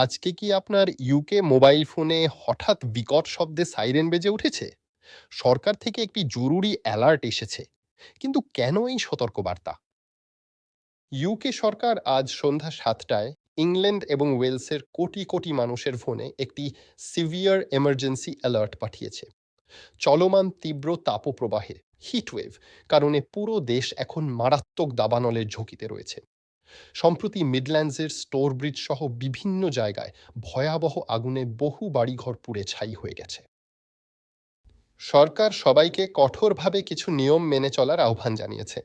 আজকে কি আপনার ইউকে মোবাইল ফোনে হঠাৎ বিকট শব্দে সাইরেন বেজে উঠেছে? সরকার থেকে একটি জরুরি অ্যালার্ট এসেছে। কিন্তু কেন এই সতর্কবার্তা? ইউকে সরকার আজ সন্ধ্যা ৭টায় ইংল্যান্ড এবং ওয়েলসের কোটি কোটি মানুষের ফোনে একটি সিভিয়ার এমার্জেন্সি অ্যালার্ট পাঠিয়েছে। চলমান তীব্র তাপপ্রবাহে হিটওয়েভ কারণে পুরো দেশ এখন মারাত্মক দাবানলের ঝুঁকিতে রয়েছে। সম্প্রতি মিডল্যান্ডসের স্টোর ব্রিজ সহ বিভিন্ন জায়গায় ভয়াবহ আগুনে বহু বাড়িঘর পুড়ে ছাই হয়ে গেছে। সরকার সবাইকে কঠোরভাবে কিছু নিয়ম মেনে চলার আহ্বান জানিয়েছে।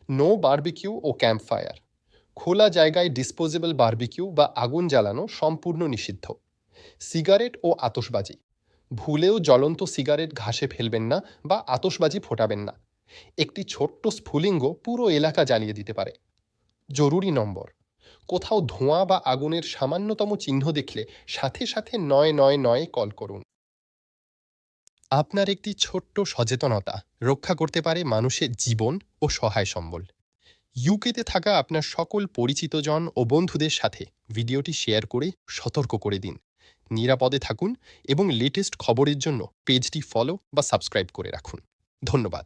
নো বারবিকিউ ও ক্যাম্প ফায়ার, খোলা জায়গায় ডিসপোজেবল বারবিকিউ বা আগুন জ্বালানো সম্পূর্ণ নিষিদ্ধ। সিগারেট ও আতশবাজি, ভুলেও জ্বলন্ত সিগারেট ঘাসে ফেলবেন না বা আতশবাজি ফোটাবেন না। একটি ছোট্ট স্ফুলিঙ্গ পুরো এলাকা জ্বালিয়ে দিতে পারে। জরুরি নম্বর: কোথাও ধোঁয়া বা আগুনের সামান্যতম চিহ্ন দেখলে সাথে সাথে ৯৯৯ কল করুন। আপনার একটি ছোট্ট সচেতনতা রক্ষা করতে পারে মানুষের জীবন ও সহায় সম্বল। ইউকেতে থাকা আপনার সকল পরিচিতজন ও বন্ধুদের সাথে ভিডিওটি শেয়ার করে সতর্ক করে দিন। নিরাপদে থাকুন এবং লেটেস্ট খবরের জন্য পেজটি ফলো বা সাবস্ক্রাইব করে রাখুন। ধন্যবাদ।